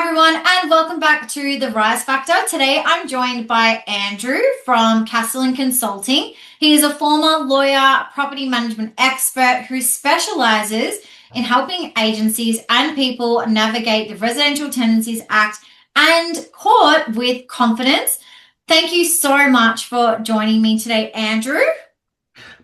Everyone, and welcome back to the Rise Factor. Today I'm joined by Andrew from Castellan Consulting. He is a former lawyer, property management expert who specialises in helping agencies and people navigate the Residential Tenancies Act and court with confidence. Thank you so much for joining me today, Andrew.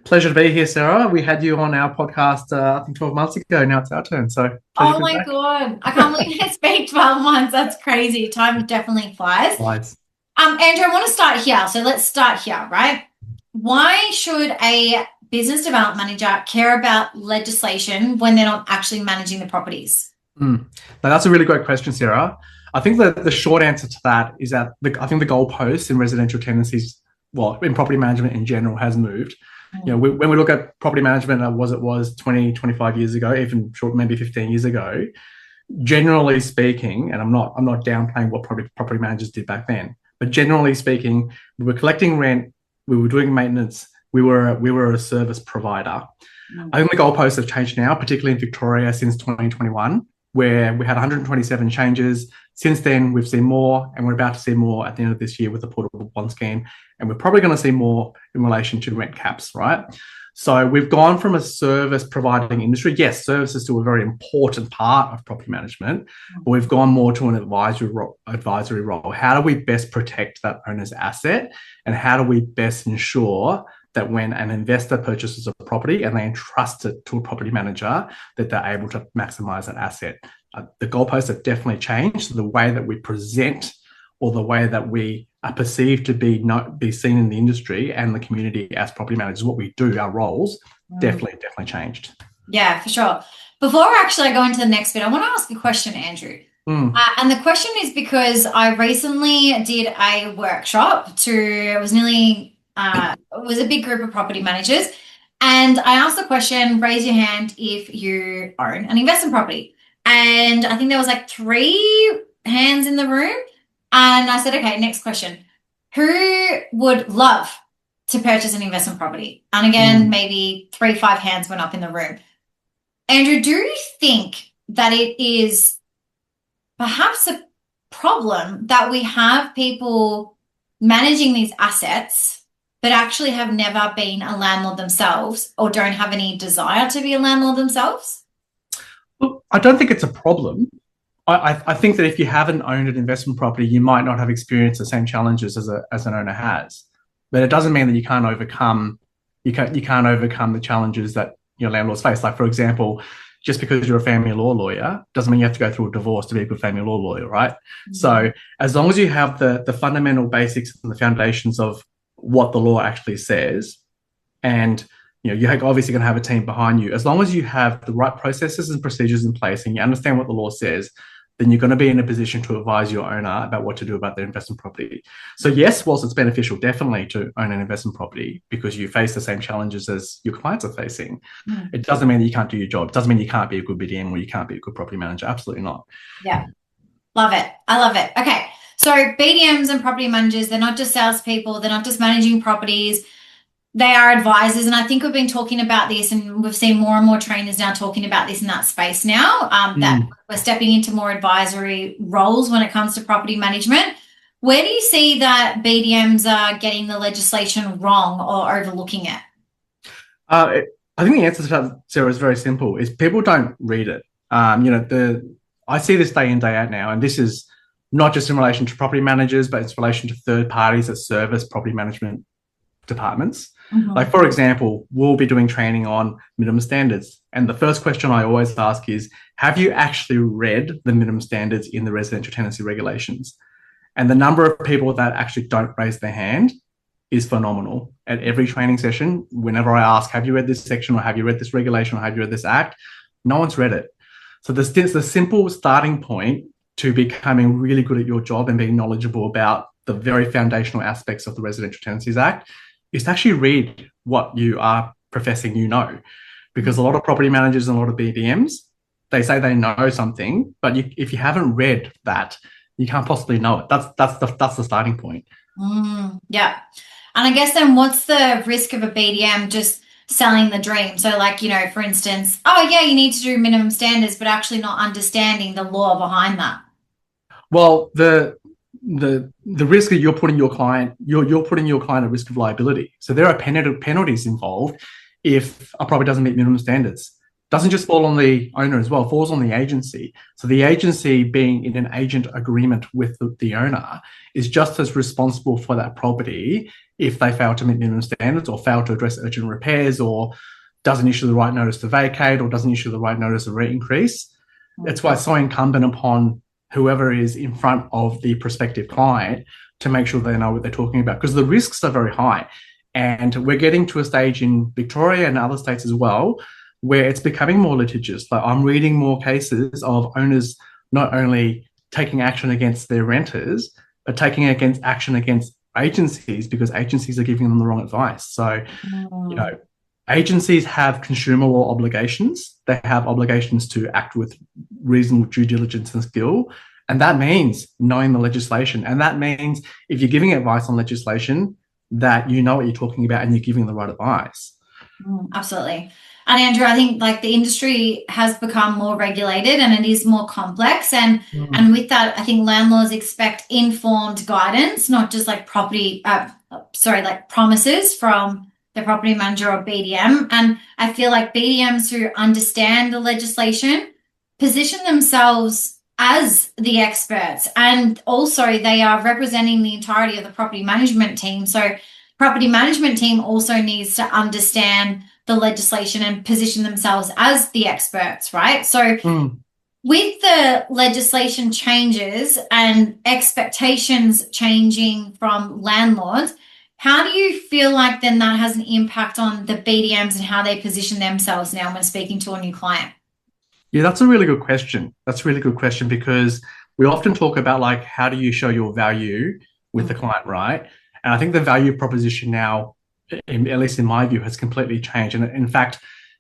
Pleasure to be here, Sarah. We had you on our podcast, I think 12 months ago. Now it's our turn. So, oh my God. I can't believe it's been 12 months. That's crazy. Time definitely flies. Andrew, I want to start here. So let's start here, right? Why should a business development manager care about legislation when they're not actually managing the properties? Now, that's a really great question, Sarah. I think that the short answer to that is that I think the goalposts in residential tenancies, well, in property management in general, has moved. You know, when we look at property management as it was 20, 25 years ago, even short, maybe 15 years ago, generally speaking, and I'm not downplaying what property managers did back then, but generally speaking, we were collecting rent, we were doing maintenance, we were a service provider. I think the goalposts have changed now, particularly in Victoria since 2021, where we had 127 changes. Since then, we've seen more, and we're about to see more at the end of this year with the portable bond scheme, and we're probably going to see more in relation to rent caps, right? So we've gone from a service providing industry. Yes, service is still a very important part of property management, but we've gone more to an advisory role. How do we best protect that owner's asset, and how do we best ensure that when an investor purchases a property and they entrust it to a property manager, that they're able to maximize that asset? The goalposts have definitely changed. The way that we present, or the way that we are perceived to be seen in the industry and the community as property managers, what we do, our roles, definitely changed. Yeah, for sure. Before actually I go into the next bit, I want to ask a question, Andrew. And the question is because I recently did a workshop it was a big group of property managers, and I asked the question, raise your hand if you own an investment property. And I think there was like 3 hands in the room. And I said, okay, next question. Who would love to purchase an investment property? And again, maybe 3, 5 hands went up in the room. Andrew, do you think that it is perhaps a problem that we have people managing these assets but actually have never been a landlord themselves, or don't have any desire to be a landlord themselves? Look, I don't think it's a problem. I think that if you haven't owned an investment property, you might not have experienced the same challenges as an owner has. But it doesn't mean that you can't overcome the challenges that your landlords face. Like, for example, just because you're a family law lawyer doesn't mean you have to go through a divorce to be a good family law lawyer, right? So as long as you have the fundamental basics and the foundations of what the law actually says, and you're obviously going to have a team behind you, as long as you have the right processes and procedures in place and you understand what the law says, then you're going to be in a position to advise your owner about what to do about their investment property. So yes, whilst it's beneficial definitely to own an investment property because you face the same challenges as your clients are facing, it doesn't mean that you can't do your job. It doesn't mean you can't be a good BDM or you can't be a good property manager. Absolutely not. Yeah. Love it. I love it. Okay. So BDMs and property managers, they're not just salespeople. They're not just managing properties. They are advisors. And I think we've been talking about this, and we've seen more and more trainers now talking about this in that space now, that we're stepping into more advisory roles when it comes to property management. Where do you see that BDMs are getting the legislation wrong or overlooking it? I think the answer to that, Sarah, is very simple, is people don't read it. I see this day in, day out now, and this is not just in relation to property managers, but it's in relation to third parties that service property management departments. Like, for example, we'll be doing training on minimum standards. And the first question I always ask is, have you actually read the minimum standards in the residential tenancy regulations? And the number of people that actually don't raise their hand is phenomenal. At every training session, whenever I ask, have you read this section, or have you read this regulation, or have you read this act? No one's read it. So the simple starting point to becoming really good at your job and being knowledgeable about the very foundational aspects of the Residential Tenancies Act is to actually read what you are professing you know. Because a lot of property managers and a lot of BDMs, they say they know something, but if you haven't read that, you can't possibly know it. That's the starting point. Yeah. And I guess then what's the risk of a BDM just selling the dream? So like, for instance, oh yeah, you need to do minimum standards, but actually not understanding the law behind that. Well, the risk that you're putting your client, you're putting your client at risk of liability. So there are penalties involved if a property doesn't meet minimum standards. Doesn't just fall on the owner as well, falls on the agency. So the agency, being in an agent agreement with the owner, is just as responsible for that property if they fail to meet minimum standards or fail to address urgent repairs or doesn't issue the right notice to vacate or doesn't issue the right notice of rent increase. That's why it's so incumbent upon whoever is in front of the prospective client to make sure they know what they're talking about, because the risks are very high. And we're getting to a stage in Victoria and other states as well where it's becoming more litigious. Like, I'm reading more cases of owners not only taking action against their renters, but taking action against agencies because agencies are giving them the wrong advice. So, agencies have consumer law obligations. They have obligations to act with reasonable due diligence and skill. And that means knowing the legislation. And that means if you're giving advice on legislation, that you know what you're talking about and you're giving the right advice. Absolutely. And Andrew, I think like the industry has become more regulated and it is more complex. And with that, I think landlords expect informed guidance, not just like promises from the property manager or BDM. And I feel like BDMs who understand the legislation position themselves as the experts, and also they are representing the entirety of the property management team. So property management team also needs to understand the legislation and position themselves as the experts, right? So with the legislation changes and expectations changing from landlords, how do you feel like then that has an impact on the BDMs and how they position themselves now when speaking to a new client? Yeah, that's a really good question. That's a really good question because we often talk about like, how do you show your value with the client, right? And I think the value proposition now, at least in my view, has completely changed. And in fact,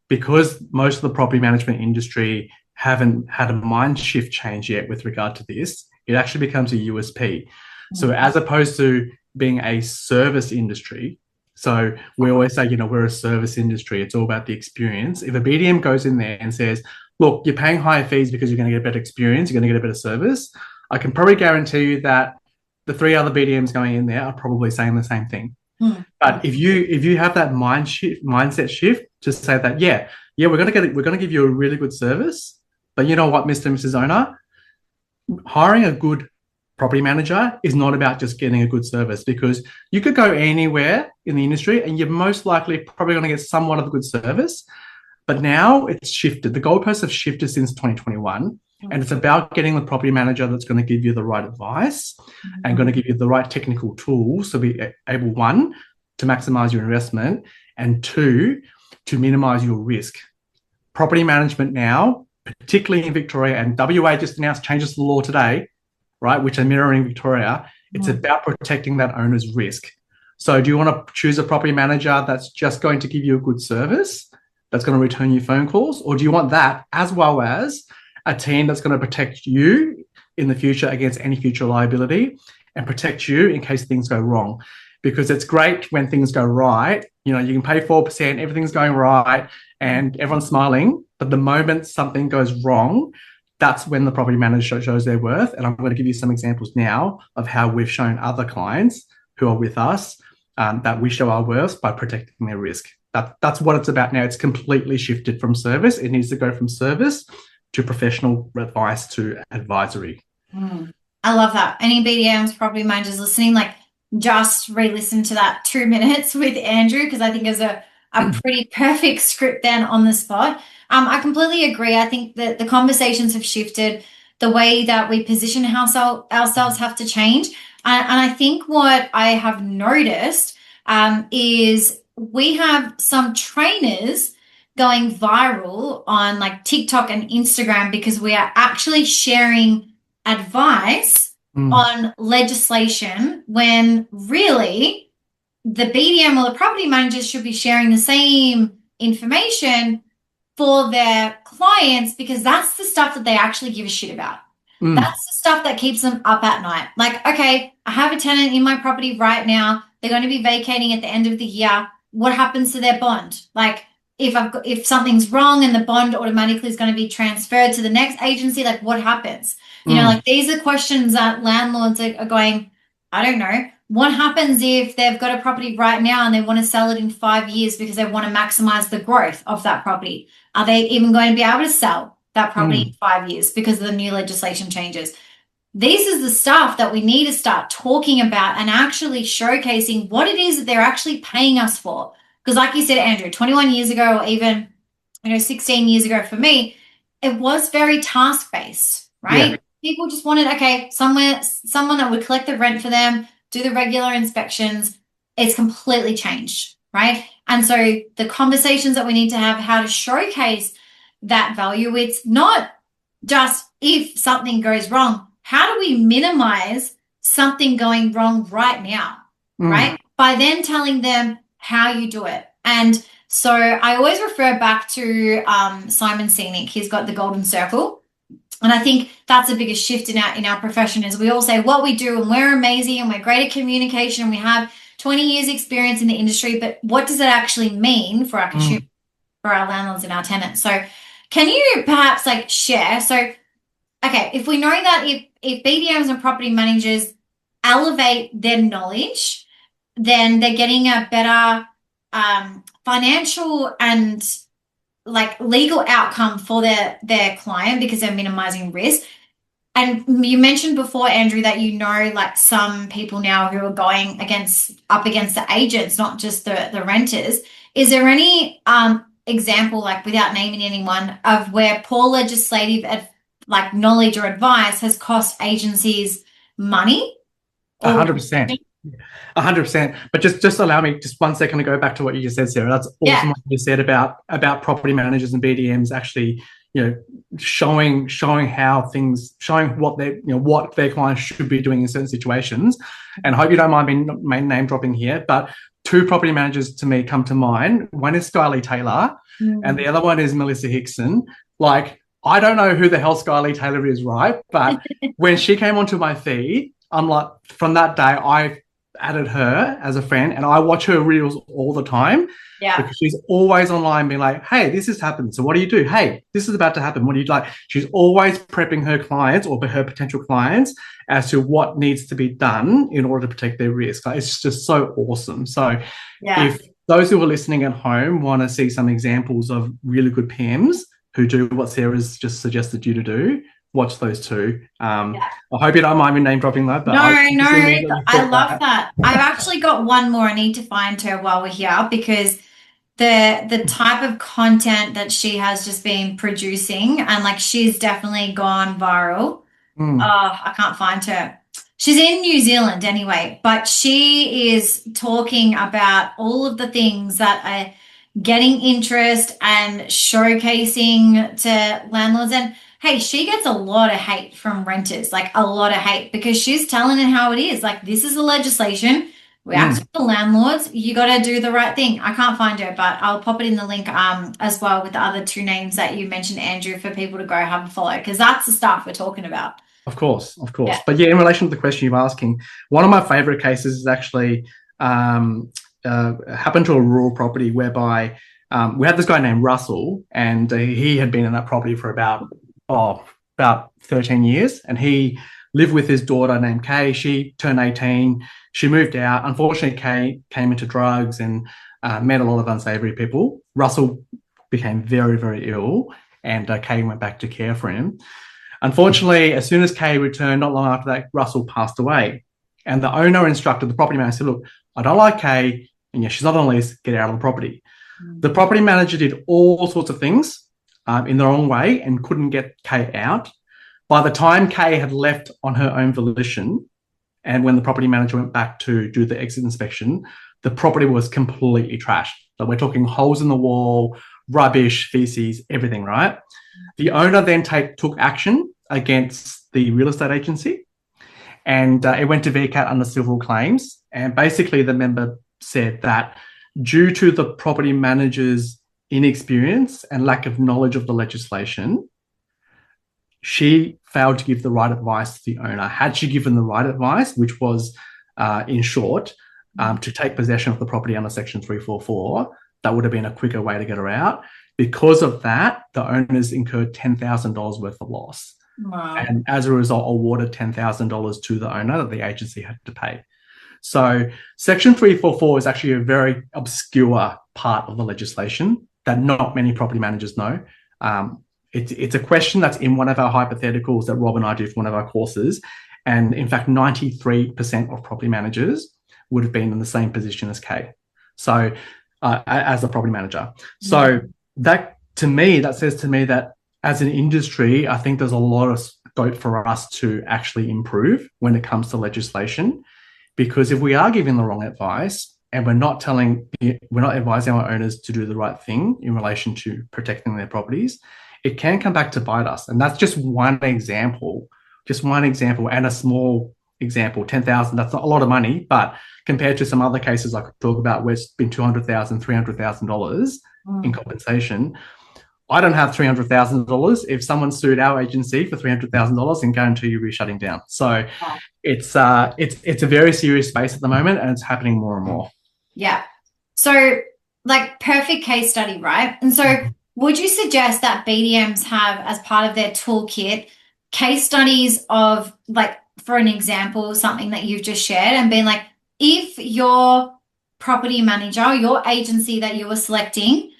because most of the property management industry haven't had a mind shift change yet with regard to this, it actually becomes a USP. So as opposed to being a service industry, so we always say, we're a service industry. It's all about the experience. If a BDM goes in there and says, look, you're paying higher fees because you're going to get a better experience, you're going to get a better service, I can probably guarantee you that the 3 other BDMs going in there are probably saying the same thing. But if you have that mindset shift to say that, we're going to give you a really good service, but you know what, Mr. and Mrs. Owner, hiring a good property manager is not about just getting a good service, because you could go anywhere in the industry and you're most likely probably going to get somewhat of a good service. But now it's shifted. The goalposts have shifted since 2021. And it's about getting the property manager that's going to give you the right advice and going to give you the right technical tools to be able, 1, to maximize your investment, and 2, to minimize your risk. Property management now, particularly in Victoria, and WA just announced changes to the law today, right, which are mirroring Victoria, it's about protecting that owner's risk. So do you want to choose a property manager that's just going to give you a good service, that's going to return you phone calls, or do you want that as well as a team that's going to protect you in the future against any future liability and protect you in case things go wrong? Because it's great when things go right. You can pay 4%, everything's going right, and everyone's smiling. But the moment something goes wrong, that's when the property manager shows their worth. And I'm going to give you some examples now of how we've shown other clients who are with us that we show our worth by protecting their risk. That's what it's about now. It's completely shifted from service. It needs to go from service to professional advice to advisory. I love that. Any BDMs, property managers listening, just re-listen to that 2 minutes with Andrew, because I think it's a pretty perfect script then on the spot. I completely agree. I think that the conversations have shifted. The way that we position ourselves have to change. And I think what I have noticed is we have some trainers going viral on TikTok and Instagram because we are actually sharing advice on legislation, when really the BDM or the property managers should be sharing the same information for their clients, because that's the stuff that they actually give a shit about. That's the stuff that keeps them up at night. Okay, I have a tenant in my property right now. They're going to be vacating at the end of the year. What happens to their bond? if something's wrong and the bond automatically is going to be transferred to the next agency, like what happens? You know, like these are questions that landlords are going, I don't know. What happens if they've got a property right now and they want to sell it in 5 years because they want to maximize the growth of that property? Are they even going to be able to sell that property in 5 years because of the new legislation changes? This is the stuff that we need to start talking about and actually showcasing what it is that they're actually paying us for. Because like you said, Andrew, 21 years ago, or even, 16 years ago for me, it was very task-based, right? Yeah. People just wanted, okay, someone that would collect the rent for them, do the regular inspections. It's completely changed, right? And so the conversations that we need to have, how to showcase that value, it's not just if something goes wrong. How do we minimize something going wrong right now, right? By then telling them how you do it. And so I always refer back to Simon Sinek. He's got the golden circle. And I think that's the biggest shift in our profession is we all say what we do and we're amazing and we're great at communication and we have 20 years experience in the industry, but what does it actually mean for our consumers, for our landlords and our tenants? So can you perhaps like share? So, okay, if we know that if BDMs and property managers elevate their knowledge, then they're getting a better financial and like legal outcome for their client because they're minimizing risk. And you mentioned before, Andrew, that like some people now who are going up against the agents, not just the renters. Is there any example, like without naming anyone, of where poor legislative knowledge or advice has cost agencies money? 100%. 100%. But just allow me just 1 second to go back to what you just said, Sarah. That's awesome what you said about property managers and BDMs actually, showing how things, showing what what their clients should be doing in certain situations. And I hope you don't mind me name dropping here, but 2 property managers to me come to mind. One is Skylee Taylor and the other one is Melissa Hickson. Like, I don't know who the hell Skylee Taylor is, right? But when she came onto my feed, I'm like, from that day, I added her as a friend and I watch her reels all the time because she's always online being like, hey, this has happened. So what do you do? Hey, this is about to happen. What do you like? She's always prepping her clients or her potential clients as to what needs to be done in order to protect their risk. Like, it's just so awesome. So if those who are listening at home want to see some examples of really good PMs who do what Sarah's just suggested you to do, watch those 2. I hope you don't mind me name dropping that. But no, I love that. I've actually got one more I need to find her while we're here because the type of content that she has just been producing and like she's definitely gone viral. I can't find her. She's in New Zealand anyway, but she is talking about all of the things that are getting interest and showcasing to landlords. And hey, she gets a lot of hate from renters, like a lot of hate, because she's telling it how it is. Like, this is the legislation. We ask for the landlords. You got to do the right thing. I can't find her, but I'll pop it in the link as well with the other 2 names that you mentioned, Andrew, for people to go have a follow, because that's the stuff we're talking about. Of course. Yeah. But in relation to the question you're asking, one of my favorite cases is actually happened to a rural property whereby we had this guy named Russell, and he had been in that property for about 13 years, and he lived with his daughter named Kay. She turned 18. She moved out. Unfortunately, Kay came into drugs and met a lot of unsavory people. Russell became very, very ill, and Kay went back to care for him. Unfortunately, as soon as Kay returned, not long after that, Russell passed away. And the owner instructed the property manager, said, look, I don't like Kay, and she's not on lease, get out of the property. The property manager did all sorts of things in the wrong way and couldn't get Kay out. By the time Kay had left on her own volition, and when the property manager went back to do the exit inspection, the property was completely trashed. So we're talking holes in the wall, rubbish, feces, everything, right? The owner then took action against the real estate agency, and it went to VCAT under civil claims. And basically the member said that due to the property manager's inexperience and lack of knowledge of the legislation, she failed to give the right advice to the owner. Had she given the right advice, which was, in short, to take possession of the property under Section 344, that would have been a quicker way to get her out. Because of that, the owners incurred $10,000 worth of loss. Wow. And as a result, awarded $10,000 to the owner that the agency had to pay. So Section 344 is actually a very obscure part of the legislation that not many property managers know. It's a question that's in one of our hypotheticals that Rob and I do for one of our courses. And in fact, 93% of property managers would have been in the same position as Kay. So as a property manager. So that says to me that as an industry, I think there's a lot of scope for us to actually improve when it comes to legislation. Because if we are giving the wrong advice and we're not advising our owners to do the right thing in relation to protecting their properties, it can come back to bite us. And that's just one example and a small example. 10,000, that's not a lot of money, but compared to some other cases I could talk about where it's been $200,000, $300,000 in compensation, I don't have $300,000. If someone sued our agency for $300,000, and guarantee you'll be shutting down. So it's a very serious space at the moment, and it's happening more and more. Yeah. So like perfect case study, right? And so would you suggest that BDMs have as part of their toolkit case studies of, like, for an example, something that you've just shared and been like, if your property manager, your agency that you were selecting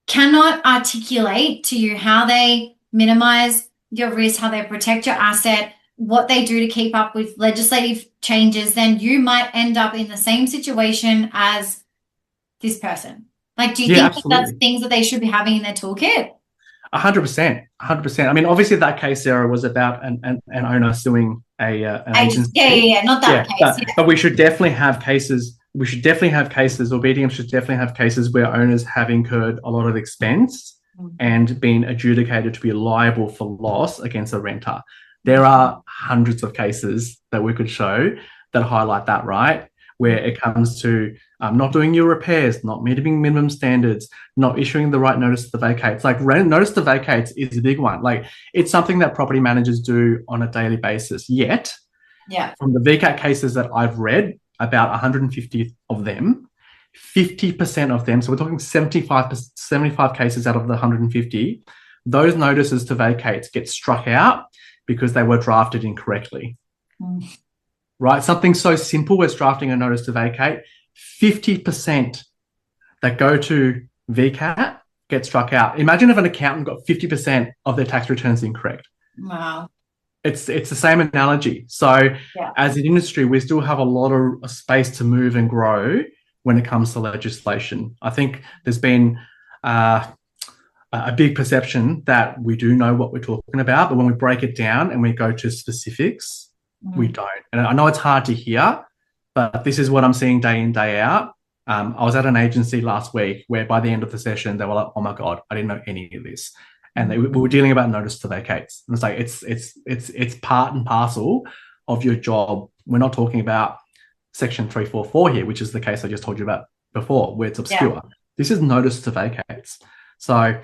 cannot articulate to you how they minimize your risk, how they protect your asset, what they do to keep up with legislative changes, then you might end up in the same situation as this person. Like, do you think that's things that they should be having in their toolkit? 100%. I mean, obviously that case, Sarah, was about an owner suing an agency. Yeah, not that case. But we should definitely have cases. Or BDM should definitely have cases where owners have incurred a lot of expense and been adjudicated to be liable for loss against a renter. There are hundreds of cases that we could show that highlight that, right? Where it comes to not doing your repairs, not meeting minimum standards, not issuing the right notice to vacate. Like, notice to vacates is a big one. Like, it's something that property managers do on a daily basis. Yet, from the VCAT cases that I've read, about 150 of them, 50% of them, so we're talking 75 cases out of the 150, those notices to vacates get struck out because they were drafted incorrectly. Right? Something so simple as drafting a notice to vacate, 50% that go to VCAT get struck out. Imagine if an accountant got 50% of their tax returns incorrect. Wow. It's the same analogy. So as an industry, we still have a lot of space to move and grow when it comes to legislation. I think there's been a big perception that we do know what we're talking about, but when we break it down and we go to specifics, we don't. And I know it's hard to hear, but this is what I'm seeing day in, day out. I was at an agency last week where by the end of the session, they were like, oh my God, I didn't know any of this. And we were dealing about notice to vacates. And it's like, it's part and parcel of your job. We're not talking about Section 344 here, which is the case I just told you about before, where it's obscure. Yeah. This is notice to vacates. So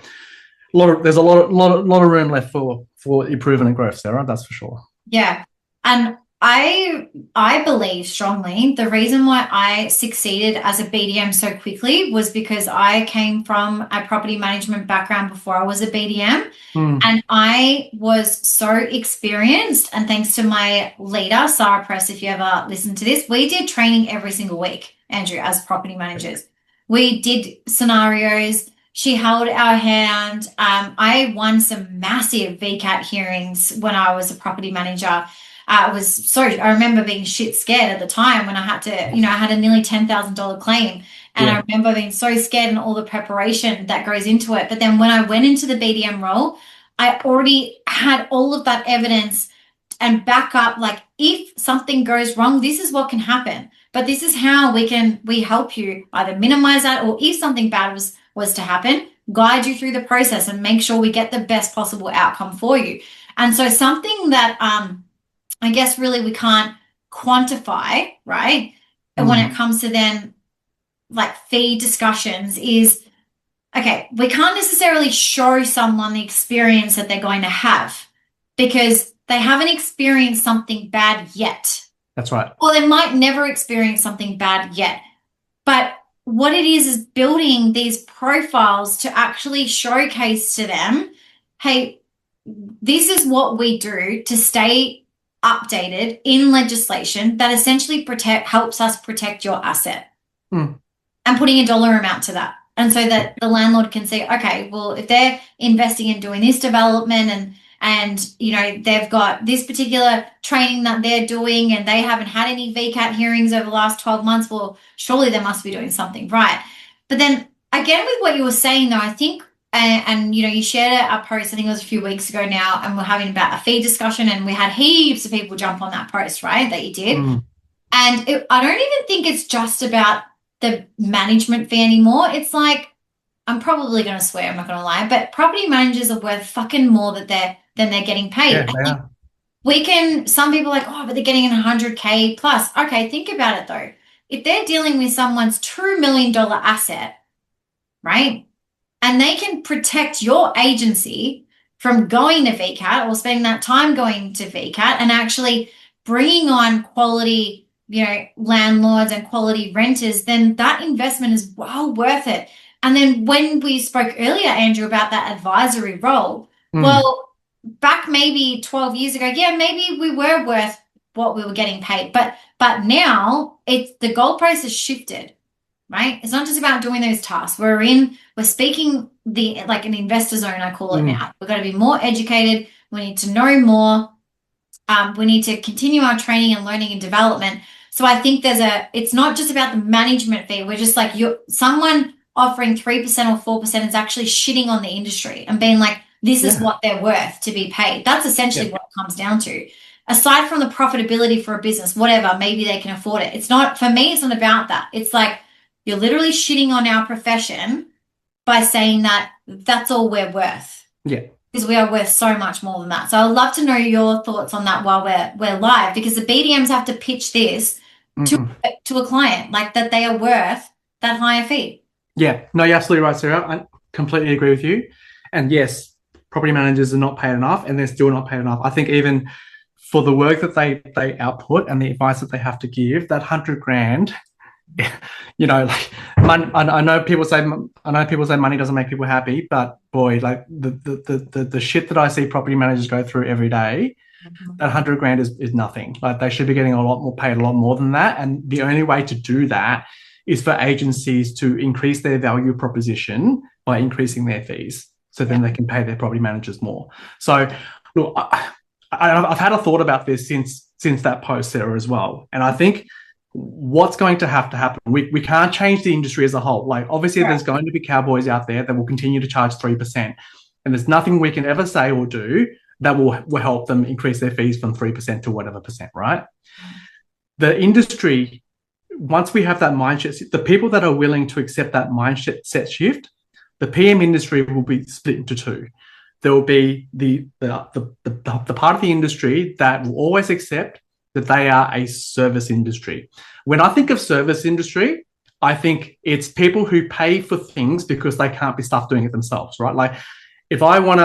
there's a lot of room left for improvement and growth, Sarah, that's for sure. Yeah. And I believe strongly the reason why I succeeded as a BDM so quickly was because I came from a property management background before I was a BDM, and I was so experienced. And thanks to my leader, Sarah Press, if you ever listen to this, we did training every single week, Andrew, as property managers. We did scenarios. She held our hand. I won some massive VCAT hearings when I was a property manager. I remember being shit scared at the time when I had to, I had a nearly $10,000 claim. And I remember being so scared and all the preparation that goes into it. But then when I went into the BDM role, I already had all of that evidence and back up, like, if something goes wrong, this is what can happen. But this is how we help you either minimize that, or if something bad was to happen, guide you through the process and make sure we get the best possible outcome for you. And so something that I guess really we can't quantify, right? And when it comes to then like fee discussions is, okay, we can't necessarily show someone the experience that they're going to have because they haven't experienced something bad yet. That's right. Or they might never experience something bad yet. But what it is building these profiles to actually showcase to them, hey, this is what we do to stay updated in legislation that essentially helps us protect your asset. And putting a dollar amount to that. And so that the landlord can see, okay, well, if they're investing in doing this development and they've got this particular training that they're doing and they haven't had any VCAT hearings over the last 12 months, well, surely they must be doing something right. But then again, with what you were saying though, I think, and you shared a post, I think it was a few weeks ago now, and we're having about a fee discussion, and we had heaps of people jump on that post, right, that you did. And I don't even think it's just about the management fee anymore. It's like, I'm probably going to swear, I'm not going to lie, but property managers are worth fucking more than they're getting paid. Yeah, some people are like, oh, but they're getting 100K plus. Okay, think about it though. If they're dealing with someone's $2 million asset, right, and they can protect your agency from going to VCAT or spending that time going to VCAT and actually bringing on quality landlords and quality renters, then that investment is well worth it. And then when we spoke earlier, Andrew, about that advisory role, well, back maybe 12 years ago, yeah, maybe we were worth what we were getting paid. But now the goalpost has shifted, right? It's not just about doing those tasks. We're speaking like an investor zone, I call it now. We've got to be more educated. We need to know more. We need to continue our training and learning and development. So I think it's not just about the management fee. We're just like, someone offering 3% or 4% is actually shitting on the industry and being like, this is what they're worth to be paid. That's essentially what it comes down to. Aside from the profitability for a business, whatever, maybe they can afford it. It's not, for me, it's not about that. It's like, you're literally shitting on our profession by saying that that's all we're worth. Yeah. Because we are worth so much more than that. So I'd love to know your thoughts on that while we're live, because the BDMs have to pitch this to a client, like that they are worth that higher fee. Yeah, no, you're absolutely right, Sarah. I completely agree with you. And yes, property managers are not paid enough, and they're still not paid enough. I think even for the work that they output and the advice that they have to give, that $100,000, like I know people say money doesn't make people happy, but boy, like the shit that I see property managers go through every day, that $100,000 is nothing. Like, they should be getting paid a lot more than that. And the only way to do that is for agencies to increase their value proposition by increasing their fees, so then they can pay their property managers more. So look, I've had a thought about this since that post, Sarah, as well. And I think what's going to happen, we can't change the industry as a whole. Like, obviously there's going to be cowboys out there that will continue to charge 3%. And there's nothing we can ever say or do that will help them increase their fees from 3% to whatever percent, right? The industry, once we have that mindset, the people that are willing to accept that mindset shift, the PM industry will be split into two. There will be the part of the industry that will always accept that they are a service industry. When I think of service industry, I think it's people who pay for things because they can't be stuffed doing it themselves, right? Like, if I don't want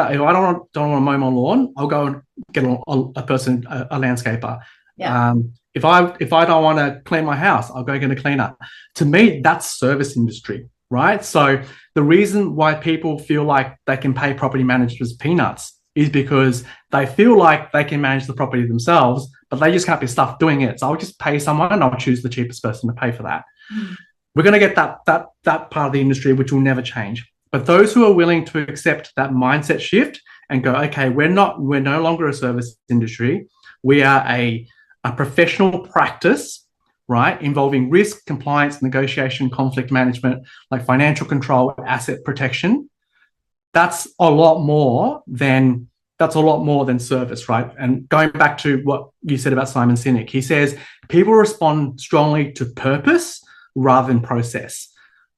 to mow my lawn, I'll go and get a landscaper. Yeah. If I don't want to clean my house, I'll go get a cleaner. To me, that's service industry, right? So the reason why people feel like they can pay property managers peanuts is because they feel like they can manage the property themselves, but they just can't be stuffed doing it. So I'll just pay someone and I'll choose the cheapest person to pay for that. We're going to get that part of the industry, which will never change. But those who are willing to accept that mindset shift and go, okay, we're no longer a service industry. We are a professional practice, right, involving risk, compliance, negotiation, conflict management, like financial control, asset protection. That's a lot more than service, right? And going back to what you said about Simon Sinek, he says people respond strongly to purpose rather than process.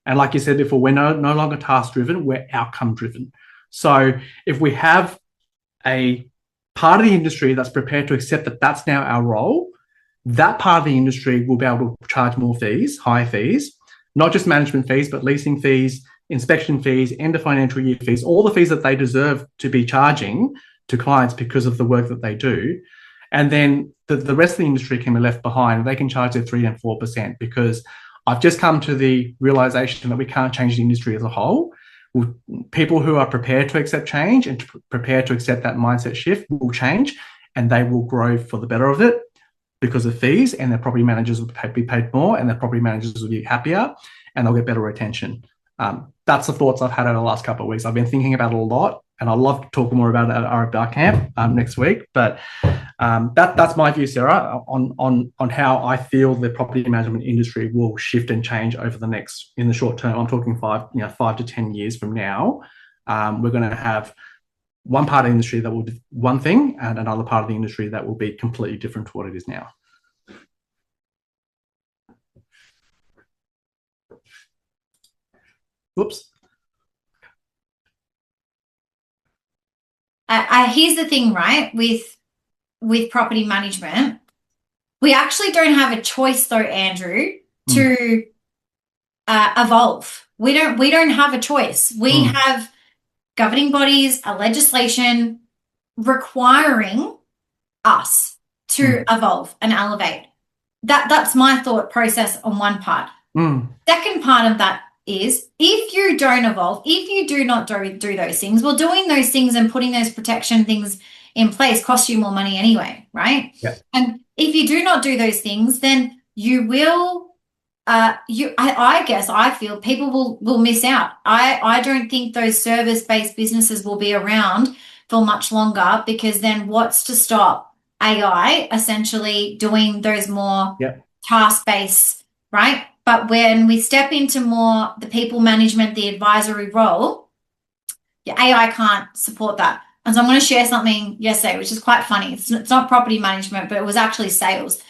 And like you said before, we're no longer task-driven, we're outcome-driven. So if we have a part of the industry that's prepared to accept that that's now our role, that part of the industry will be able to charge more fees, higher fees, not just management fees, but leasing fees, inspection fees, end of financial year fees, all the fees that they deserve to be charging to clients because of the work that they do. And then the rest of the industry can be left behind. They can charge their 3 and 4% because I've just come to the realization that we can't change the industry as a whole. People who are prepared to accept change and prepared to accept that mindset shift will change, and they will grow for the better of it because of fees, and their property managers will be paid more, and their property managers will be happier, and they'll get better retention. That's the thoughts I've had over the last couple of weeks. I've been thinking about it a lot, and I'd love to talk more about it at our camp next week. But that's my view, Sarah, on how I feel the property management industry will shift and change over in the short term. I'm talking 5 to 10 years from now. We're going to have one part of the industry that will do one thing, and another part of the industry that will be completely different to what it is now. Whoops. Here's the thing, right? With property management, we actually don't have a choice, though, Andrew, to evolve. We don't have a choice. We have governing bodies, a legislation requiring us to evolve and elevate. That's my thought process on one part. Second part of that is, if you don't evolve, if you do not do those things, well, doing those things and putting those protection things in place costs you more money anyway, right? Yeah. And if you do not do those things, then you will, I guess I feel people will miss out. I don't think those service-based businesses will be around for much longer, because then what's to stop AI essentially doing those more task-based, right? But when we step into more the people management, the advisory role, AI can't support that. And so I'm going to share something yesterday, which is quite funny. It's not property management, but it was actually sales.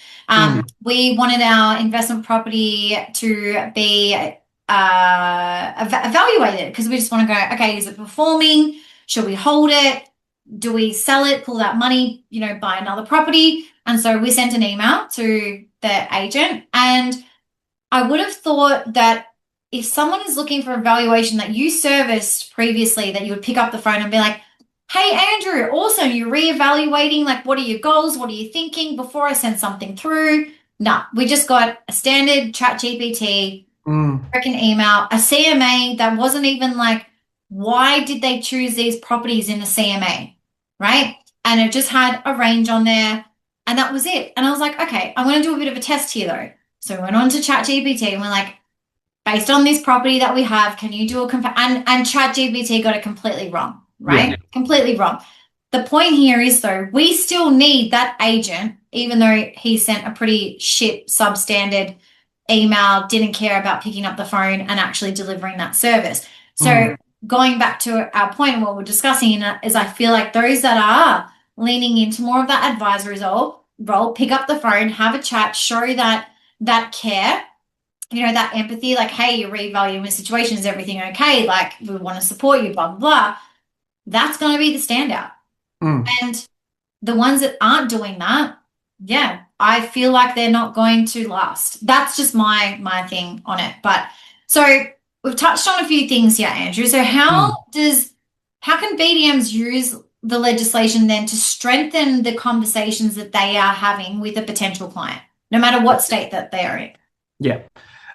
We wanted our investment property to be evaluated, because we just want to go, okay, is it performing? Should we hold it? Do we sell it, pull that money, buy another property? And so we sent an email to the agent, and I would have thought that if someone is looking for a valuation that you serviced previously, that you would pick up the phone and be like, hey, Andrew, awesome, you're reevaluating, like, what are your goals? What are you thinking before I send something through? No, we just got a standard ChatGPT, freaking email, a CMA that wasn't even like, why did they choose these properties in the CMA, right? And it just had a range on there, and that was it. And I was like, okay, I'm going to do a bit of a test here, though. So we went on to ChatGPT, and we're like, based on this property that we have, can you do a and ChatGPT got it completely wrong, right? Yeah. Completely wrong. The point here is, though, we still need that agent, even though he sent a pretty shit substandard email, didn't care about picking up the phone and actually delivering that service. So going back to our point and what we're discussing is, I feel like those that are leaning into more of that advisory role, pick up the phone, have a chat, show that care, that empathy, like, hey, you're reevaluating the situation, is everything okay? Like, we want to support you, blah, blah, blah. That's going to be the standout. And the ones that aren't doing that, I feel like they're not going to last. That's just my thing on it. But so we've touched on a few things here, Andrew. So how can BDMs use the legislation then to strengthen the conversations that they are having with a potential client, no matter what state that they are in? Yeah.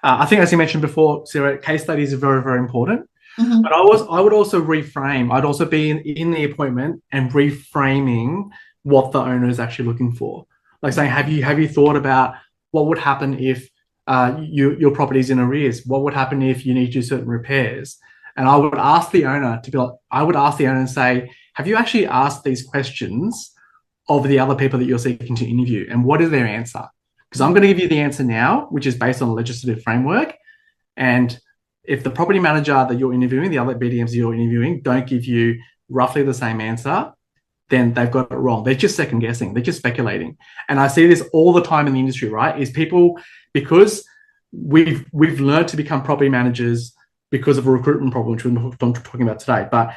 I think, as you mentioned before, Sarah, case studies are very, very important. But I would also reframe. I'd also be in the appointment and reframing what the owner is actually looking for. Like saying, have you thought about what would happen if your property's in arrears? What would happen if you need to do certain repairs? And I would ask the owner and say, have you actually asked these questions of the other people that you're seeking to interview? And what is their answer? Because I'm going to give you the answer now, which is based on a legislative framework. And if the property manager that you're interviewing, the other BDMs you're interviewing, don't give you roughly the same answer, then they've got it wrong. They're just second guessing. They're just speculating. And I see this all the time in the industry, right? Is people, because we've learned to become property managers because of a recruitment problem, which we're not talking about today. But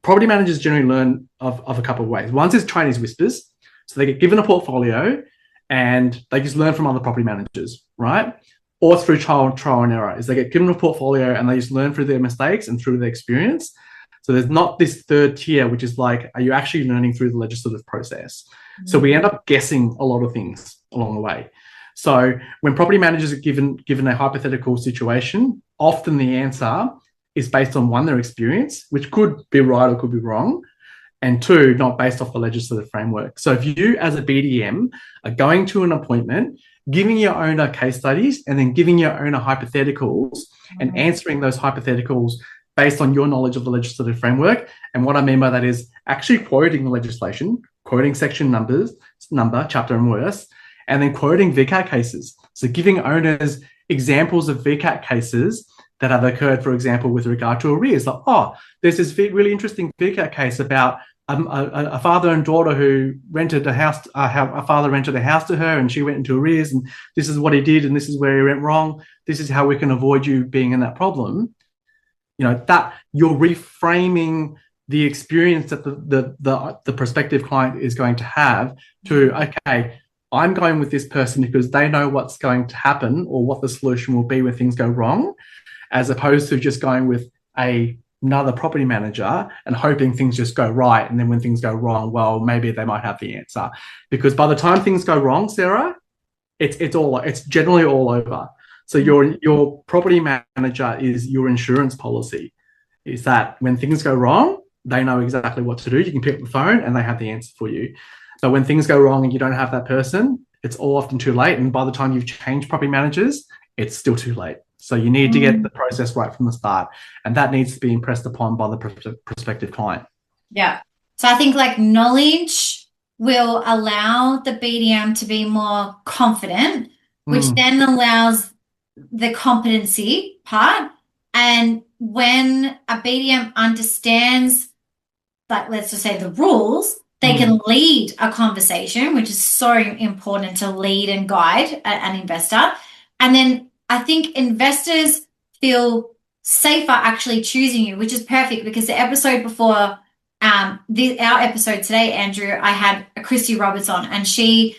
property managers generally learn of a couple of ways. One is Chinese whispers. So they get given a portfolio and they just learn from other property managers, right? Or through trial and error, is they get given a portfolio and they just learn through their mistakes and through their experience. So there's not this third tier, which is like, are you actually learning through the legislative process? So we end up guessing a lot of things along the way. So when property managers are given a hypothetical situation, often the answer is based on, one, their experience, which could be right or could be wrong, and two, not based off the legislative framework. So if you as a BDM are going to an appointment, giving your owner case studies and then giving your owner hypotheticals and answering those hypotheticals based on your knowledge of the legislative framework. And what I mean by that is actually quoting the legislation, quoting section number, chapter and verse, and then quoting VCAT cases. So giving owners examples of VCAT cases that have occurred, for example, with regard to arrears. Like, oh, there's this really interesting VCAT case about a father and daughter who rented a house. A father rented a house to her, and she went into arrears. And this is what he did, and this is where he went wrong. This is how we can avoid you being in that problem. You know, that you're reframing the experience that the prospective client is going to have to, okay, I'm going with this person because they know what's going to happen or what the solution will be when things go wrong, as opposed to just going with another property manager and hoping things just go right. And then when things go wrong, well, maybe they might have the answer. Because by the time things go wrong, Sarah, it's generally all over. So your property manager is your insurance policy. Is that when things go wrong, they know exactly what to do. You can pick up the phone and they have the answer for you. So when things go wrong and you don't have that person, it's all often too late. And by the time you've changed property managers, it's still too late. So you need to get the process right from the start. And that needs to be impressed upon by the prospective client. Yeah. So I think like knowledge will allow the BDM to be more confident, which then allows the competency part. And when a BDM understands, like, let's just say the rules, they can lead a conversation, which is so important to lead and guide an investor. And then I think investors feel safer actually choosing you, which is perfect, because the episode before our episode today, Andrew, I had Christy Roberts on, and she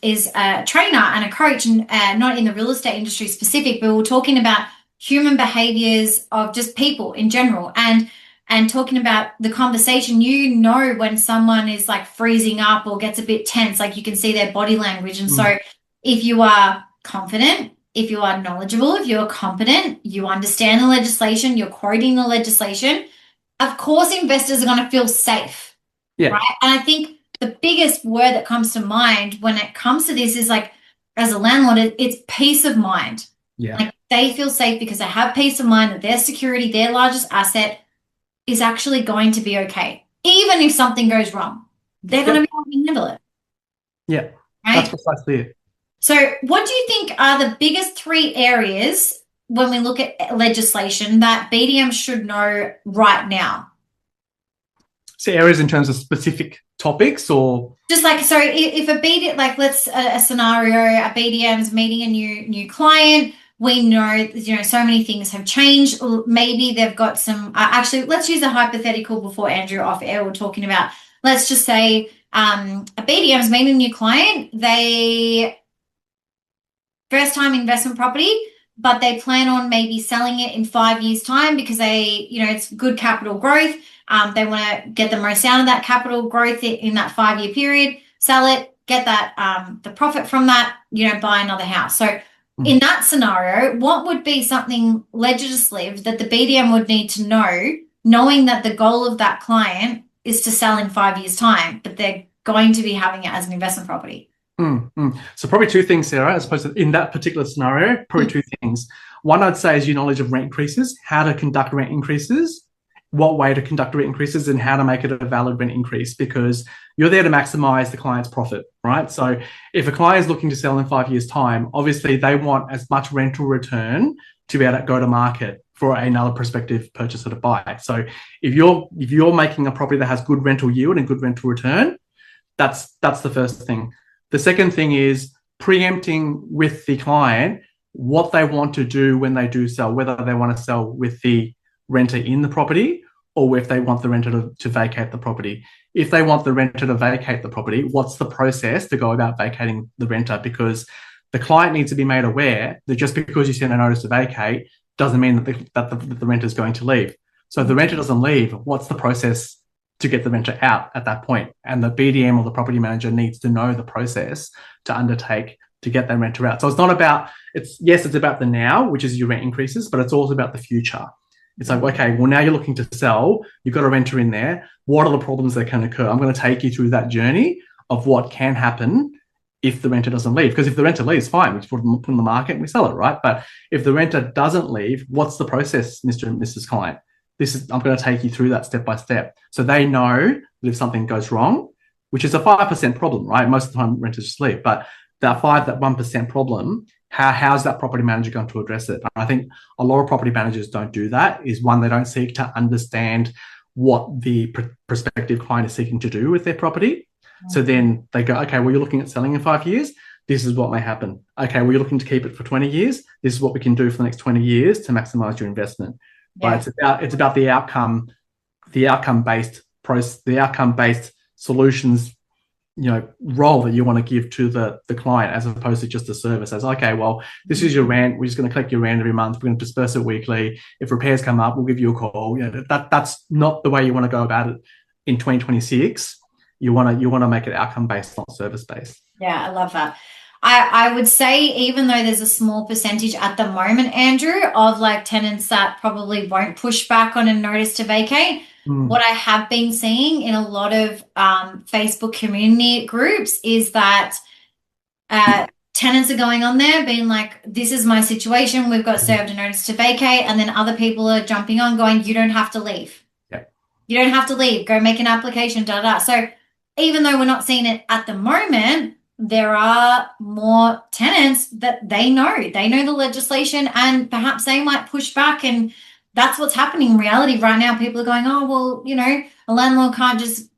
is a trainer and a coach, and not in the real estate industry specific, but we're talking about human behaviors of just people in general, and talking about the conversation. You know when someone is like freezing up or gets a bit tense, like you can see their body language. And so if you are confident, if you are knowledgeable, if you're competent, you understand the legislation, you're quoting the legislation, of course investors are going to feel safe. Yeah. Right? And I think the biggest word that comes to mind when it comes to this is, like, as a landlord, it's peace of mind. Yeah. Like, they feel safe because they have peace of mind that their security, their largest asset, is actually going to be okay. Even if something goes wrong, they're going to be able to handle it. Yeah, right? That's precisely it. So what do you think are the biggest three areas when we look at legislation that BDM should know right now? So areas in terms of specific topics, or just like, so if a BDM, like, let's a scenario, a BDM's meeting a new client, we know, you know, so many things have changed. Maybe they've got some, actually, let's use a hypothetical before Andrew off air we're talking about. Let's just say a BDM's meeting a new client, they first time investment property, but they plan on maybe selling it in 5 years' time because they, you know, it's good capital growth. They want to get the most out of that capital growth in that 5-year period, sell it, get that the profit from that, you know, buy another house. So in that scenario, what would be something legislative that the BDM would need to know, knowing that the goal of that client is to sell in 5 years' time, but they're going to be having it as an investment property? So probably two things, Sarah, as opposed to in that particular scenario, probably two things. One, I'd say, is your knowledge of rent increases, how to conduct rent increases, what way to conduct rent increases, and how to make it a valid rent increase, because you're there to maximize the client's profit, right? So if a client is looking to sell in 5 years' time, obviously they want as much rental return to be able to go to market for another prospective purchaser to buy. So if you're making a property that has good rental yield and good rental return, that's the first thing. The second thing is preempting with the client what they want to do when they do sell, whether they want to sell with the renter in the property or if they want the renter to vacate the property. If they want the renter to vacate the property, what's the process to go about vacating the renter? Because the client needs to be made aware that just because you send a notice to vacate doesn't mean that the renter is going to leave. So if the renter doesn't leave, what's the process to get the renter out at that point? And the BDM or the property manager needs to know the process to undertake to get that renter out. So it's not about, it's about the now, which is your rent increases, but it's also about the future. It's like, okay, well, now you're looking to sell, you've got a renter in there. What are the problems that can occur? I'm going to take you through that journey of what can happen if the renter doesn't leave. Because if the renter leaves, fine, we just put them in the market and we sell it, right? But if the renter doesn't leave, what's the process, Mr. and Mrs. Client? I'm going to take you through that step by step. So they know that if something goes wrong, which is a 5% problem, right? Most of the time renters just leave, but that 1% problem, how's that property manager going to address it? I think a lot of property managers don't do that. Is one, they don't seek to understand what the prospective client is seeking to do with their property. So then they go, okay, well, you're looking at selling in 5 years. This is what may happen. Okay, well, you're looking to keep it for 20 years. This is what we can do for the next 20 years to maximize your investment. Yeah. But it's about the outcome-based solutions, role that you want to give to the client, as opposed to just a service. As, okay, well, this is your rent. We're just going to collect your rent every month. We're going to disperse it weekly. If repairs come up, we'll give you a call. That's not the way you want to go about it in 2026. You want to make it outcome based, not service based. Yeah, I love that. I would say, even though there's a small percentage at the moment, Andrew, of like tenants that probably won't push back on a notice to vacate, what I have been seeing in a lot of Facebook community groups is that tenants are going on there being like, this is my situation, we've got served a notice to vacate, and then other people are jumping on going, you don't have to leave. Yeah. You don't have to leave, go make an application, So even though we're not seeing it at the moment, there are more tenants that they know the legislation, and perhaps they might push back, and that's what's happening in reality right now. People are going, oh, well, a landlord can't just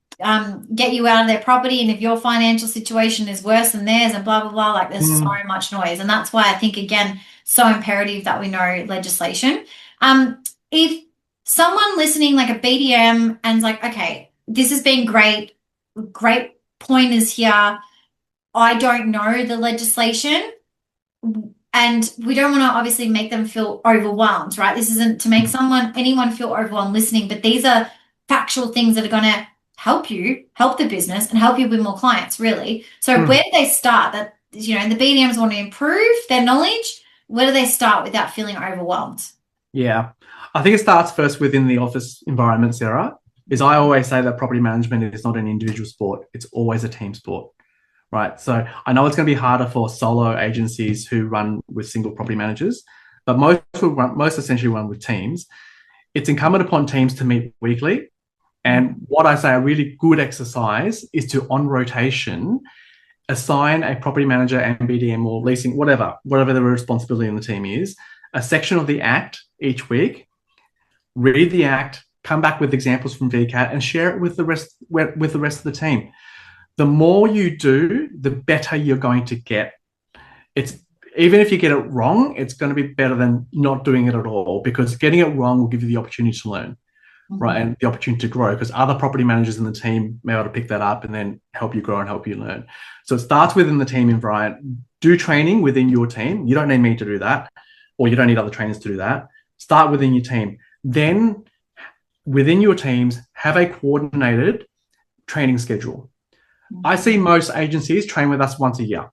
get you out of their property, and if your financial situation is worse than theirs, and blah, blah, blah, like there's so much noise. And that's why I think, again, so imperative that we know legislation. If someone listening, like a BDM, and is like, okay, this has been great pointers here, I don't know the legislation, and we don't want to obviously make them feel overwhelmed, right? This isn't to make anyone feel overwhelmed listening, but these are factual things that are going to help the business, and help you with more clients, really. So where do they start? That, the BDMs want to improve their knowledge. Where do they start without feeling overwhelmed? Yeah, I think it starts first within the office environment, Sarah. I always say that property management is not an individual sport. It's always a team sport. Right. So I know it's going to be harder for solo agencies who run with single property managers, but most essentially run with teams. It's incumbent upon teams to meet weekly. And what I say, a really good exercise is to, on rotation, assign a property manager and BDM or leasing, whatever the responsibility in the team is, a section of the Act each week, read the Act, come back with examples from VCAT, and share it with the rest of the team. The more you do, the better you're going to get. Even if you get it wrong, it's going to be better than not doing it at all, because getting it wrong will give you the opportunity to learn, right? And the opportunity to grow, because other property managers in the team may be able to pick that up and then help you grow and help you learn. So it starts within the team environment. Do training within your team. You don't need me to do that, or you don't need other trainers to do that. Start within your team. Then within your teams, have a coordinated training schedule. I see most agencies train with us once a year.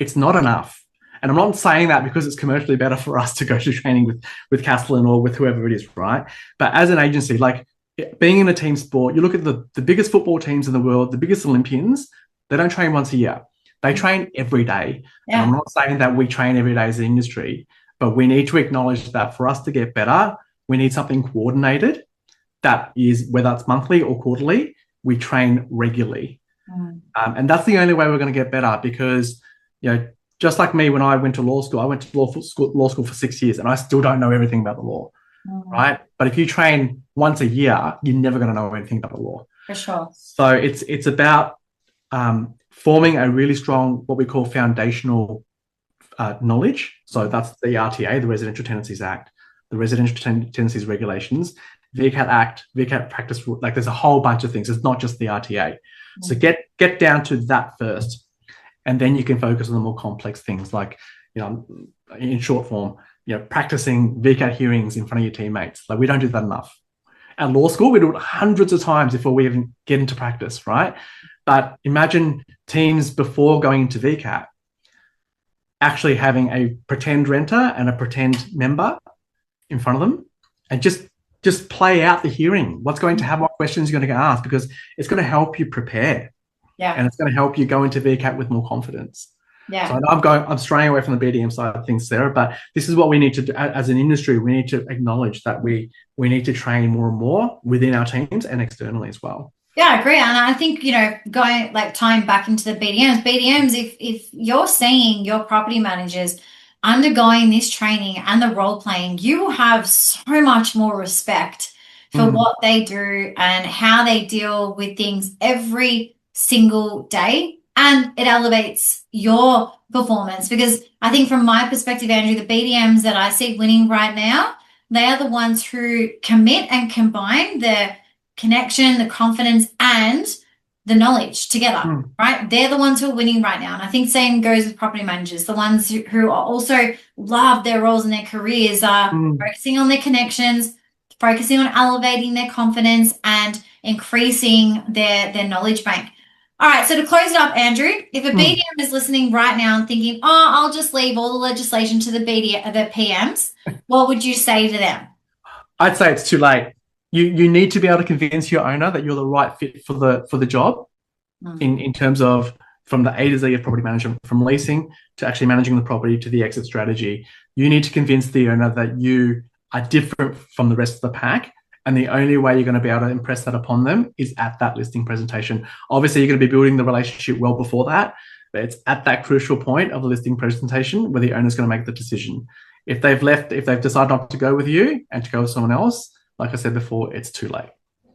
It's not enough. And I'm not saying that because it's commercially better for us to go to training with Castellan or with whoever it is, right? But as an agency, like being in a team sport, you look at the biggest football teams in the world, the biggest Olympians, they don't train once a year. They train every day. Yeah. And I'm not saying that we train every day as an industry, but we need to acknowledge that for us to get better, we need something coordinated. That is, whether it's monthly or quarterly, we train regularly. And that's the only way we're going to get better, because, just like me, when I went to law school, I went to law school for 6 years, and I still don't know everything about the law, right? But if you train once a year, you're never going to know anything about the law. For sure. So it's about forming a really strong, what we call foundational knowledge. So that's the RTA, the Residential Tenancies Act, the Residential Tenancies Regulations, VCAT Act, VCAT practice. Like, there's a whole bunch of things. It's not just the RTA. So get down to that first, and then you can focus on the more complex things, like, in short form, practicing VCAT hearings in front of your teammates. Like, we don't do that enough. At law school, we do it hundreds of times before we even get into practice, right? But imagine teams before going into VCAT. actually having a pretend renter and a pretend member in front of them, and just play out the hearing. What's going to happen? What questions you're going to get asked, because it's going to help you prepare. Yeah. And it's going to help you go into VCAT with more confidence. Yeah. So I know I'm straying away from the BDM side of things, Sarah, but this is what we need to do as an industry. We need to acknowledge that we need to train more and more within our teams and externally as well. Yeah, I agree. And I think, going like tying back into the BDMs, if you're seeing your property managers undergoing this training and the role playing, you will have so much more respect for what they do and how they deal with things every single day. And it elevates your performance, because I think from my perspective, Andrew, the BDMs that I see winning right now, they are the ones who commit and combine the connection, the confidence, and the knowledge together, right? They're the ones who are winning right now. And I think same goes with property managers. The ones who are also love their roles and their careers are focusing on their connections, focusing on elevating their confidence, and increasing their knowledge bank. All right, so to close it up, Andrew, if a BDM is listening right now and thinking, oh, I'll just leave all the legislation to the PMs, what would you say to them? I'd say it's too late. You need to be able to convince your owner that you're the right fit for the job, in terms of from the A to Z of property management, from leasing to actually managing the property to the exit strategy. You need to convince the owner that you are different from the rest of the pack, and the only way you're going to be able to impress that upon them is at that listing presentation. Obviously, you're going to be building the relationship well before that, but it's at that crucial point of the listing presentation where the owner's going to make the decision. If they've decided not to go with you and to go with someone else, like I said before, it's too late.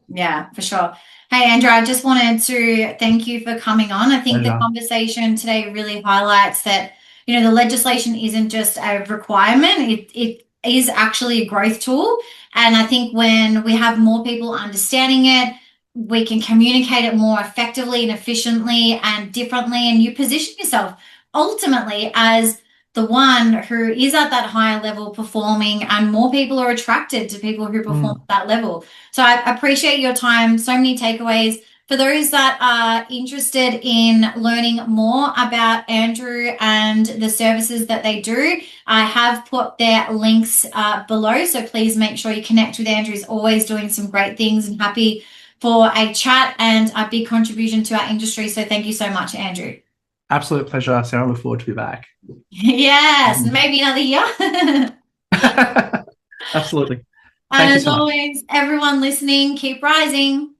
Yeah, for sure. Hey, Andrew, I just wanted to thank you for coming on. I think the conversation today really highlights that, the legislation isn't just a requirement. It is actually a growth tool. And I think when we have more people understanding it, we can communicate it more effectively and efficiently and differently. And you position yourself ultimately as the one who is at that higher level performing, and more people are attracted to people who perform at that level. So I appreciate your time. So many takeaways. For those that are interested in learning more about Andrew and the services that they do, I have put their links below. So please make sure you connect with Andrew. He's always doing some great things, and happy for a chat and a big contribution to our industry. So thank you so much, Andrew. Absolute pleasure, Sarah. I look forward to be back. Yes, maybe another year. Absolutely. And as always, everyone listening, keep rising.